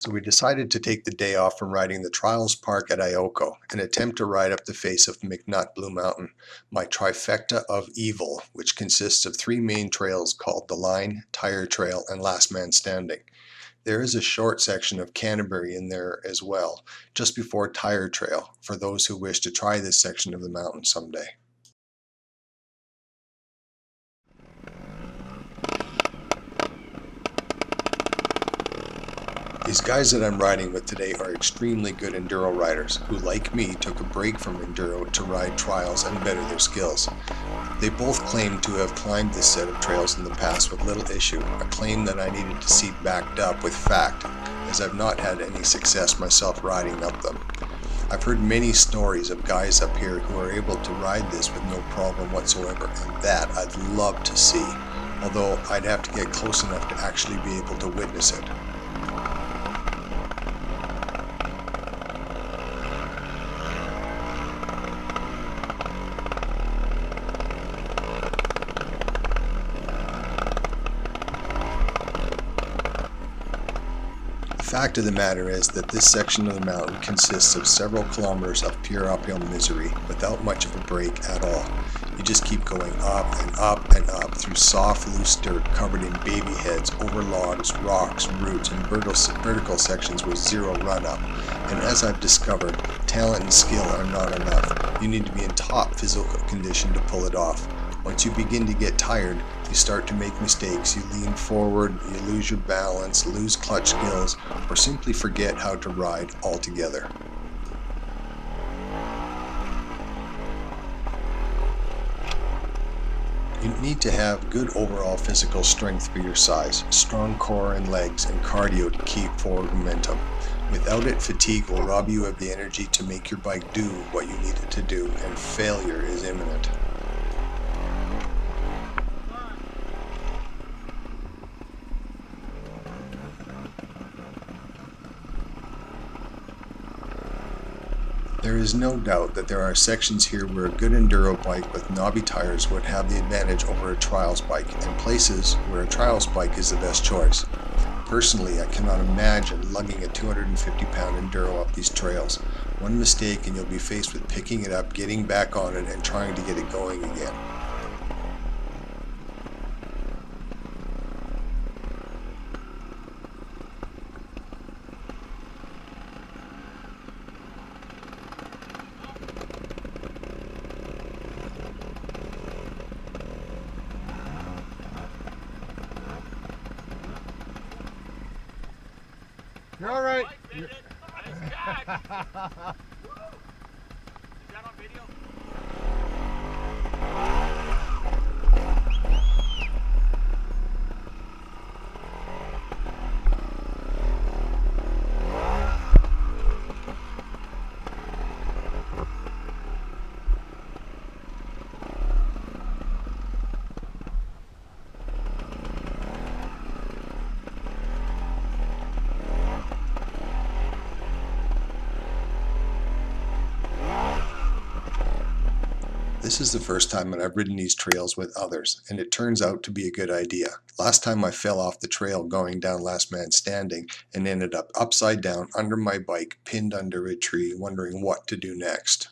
So we decided to take the day off from riding the Trials Park at Ioko and attempt to ride up the face of McNutt Blue Mountain, my trifecta of evil, which consists of three main trails called the Line, Tire Trail, and Last Man Standing. There is a short section of Canterbury in there as well, just before Tire Trail, for those who wish to try this section of the mountain someday. These guys that I'm riding with today are extremely good enduro riders who, like me, took a break from enduro to ride trials and better their skills. They both claim to have climbed this set of trails in the past with little issue, a claim that I needed to see backed up with fact, as I've not had any success myself riding up them. I've heard many stories of guys up here who are able to ride this with no problem whatsoever, and that I'd love to see, although I'd have to get close enough to actually be able to witness it. The fact of the matter is that this section of the mountain consists of several kilometers of pure uphill misery without much of a break at all. You just keep going up and up and up through soft, loose dirt covered in baby heads, over logs, rocks, roots, and vertical sections with zero run-up. And as I've discovered, talent and skill are not enough. You need to be in top physical condition to pull it off. Once you begin to get tired, you start to make mistakes. You lean forward, you lose your balance, lose clutch skills, or simply forget how to ride altogether. You need to have good overall physical strength for your size, strong core and legs, and cardio to keep forward momentum. Without it, fatigue will rob you of the energy to make your bike do what you need it to do, and failure is imminent. There is no doubt that there are sections here where a good enduro bike with knobby tires would have the advantage over a trials bike, and places where a trials bike is the best choice. Personally, I cannot imagine lugging a 250-pound enduro up these trails. One mistake and you'll be faced with picking it up, getting back on it, and trying to get it going again. You're all right. Nice catch. Is that on video? This is the first time that I've ridden these trails with others, and it turns out to be a good idea. Last time I fell off the trail going down Last Man Standing and ended up upside down under my bike, pinned under a tree, wondering what to do next.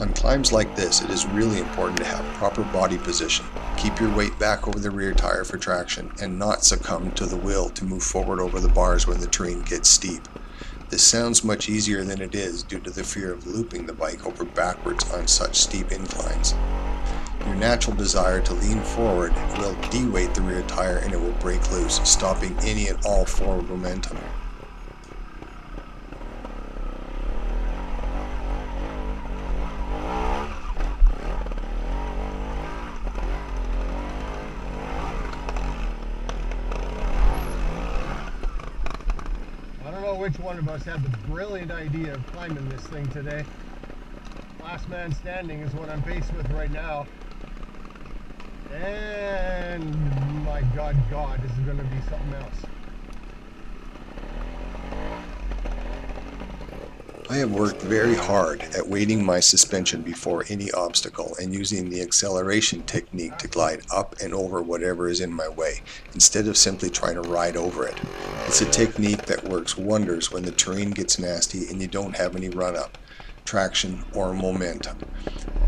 On climbs like this, it is really important to have proper body position. Keep your weight back over the rear tire for traction and not succumb to the will to move forward over the bars when the terrain gets steep. This sounds much easier than it is due to the fear of looping the bike over backwards on such steep inclines. Your natural desire to lean forward will de-weight the rear tire and it will break loose, stopping any and all forward momentum. Which one of us had the brilliant idea of climbing this thing today. Last man standing is what I'm faced with right now. And my God, this is going to be something else. I have worked very hard at weighting my suspension before any obstacle and using the acceleration technique to glide up and over whatever is in my way, instead of simply trying to ride over it. It's a technique that works wonders when the terrain gets nasty and you don't have any run-up, traction, or momentum.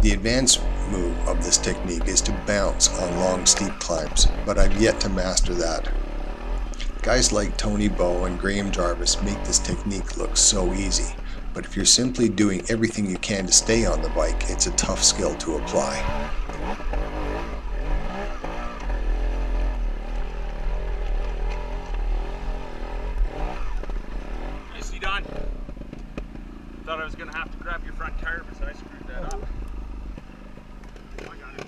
The advanced move of this technique is to bounce on long steep climbs, but I've yet to master that. Guys like Tony Bow and Graham Jarvis make this technique look so easy. But if you're simply doing everything you can to stay on the bike, it's a tough skill to apply. Nicely done. Thought I was going to have to grab your front tire, but I screwed that up. I got it.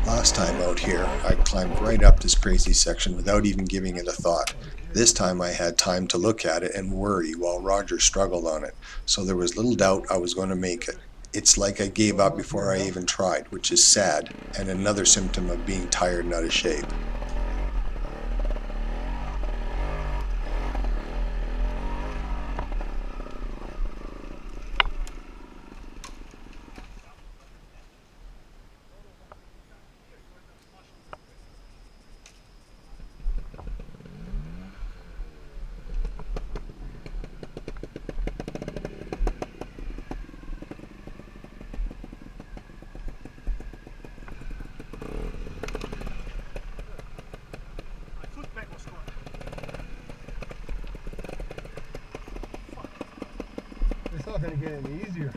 Last time out here, I climbed right up this crazy section without even giving it a thought. This time I had time to look at it and worry while Roger struggled on it, so there was little doubt I was going to make it. It's like I gave up before I even tried, which is sad, and another symptom of being tired and out of shape. It's not going to get any easier.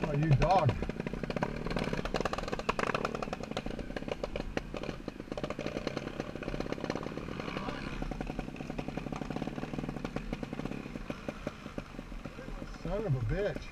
Oh, you dog. Son of a bitch.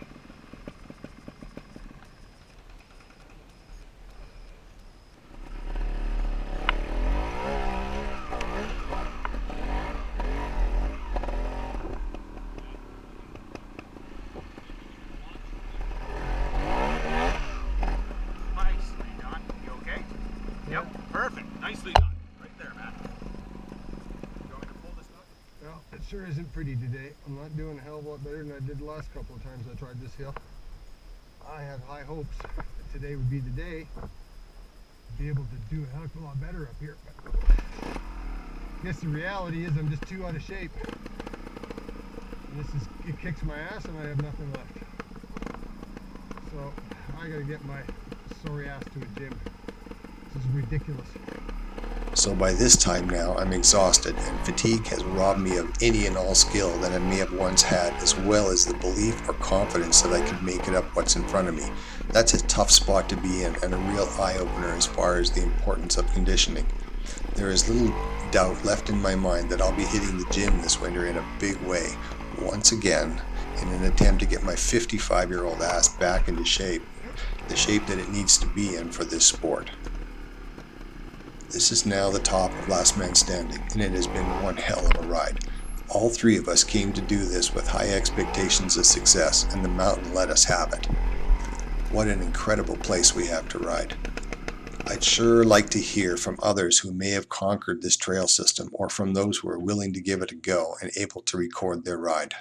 Nicely done. You okay? Yep. Perfect. Nicely done. Right there, man. You want me to pull this up? Well, it sure isn't pretty today. I'm not doing a hell of a lot better than I did the last couple of times I tried this hill. I had high hopes that today would be the day to be able to do a heck of a lot better up here. But I guess the reality is I'm just too out of shape. And it kicks my ass and I have nothing left. So I gotta get my sorry ass to a gym. This is ridiculous. So by this time now, I'm exhausted, and fatigue has robbed me of any and all skill that I may have once had, as well as the belief or confidence that I could make it up what's in front of me. That's a tough spot to be in, and a real eye-opener as far as the importance of conditioning. There is little doubt left in my mind that I'll be hitting the gym this winter in a big way, once again, in an attempt to get my 55-year-old ass back into shape, the shape that it needs to be in for this sport. This is now the top of Last Man Standing, and it has been one hell of a ride. All three of us came to do this with high expectations of success, and the mountain let us have it. What an incredible place we have to ride. I'd sure like to hear from others who may have conquered this trail system, or from those who are willing to give it a go and able to record their ride.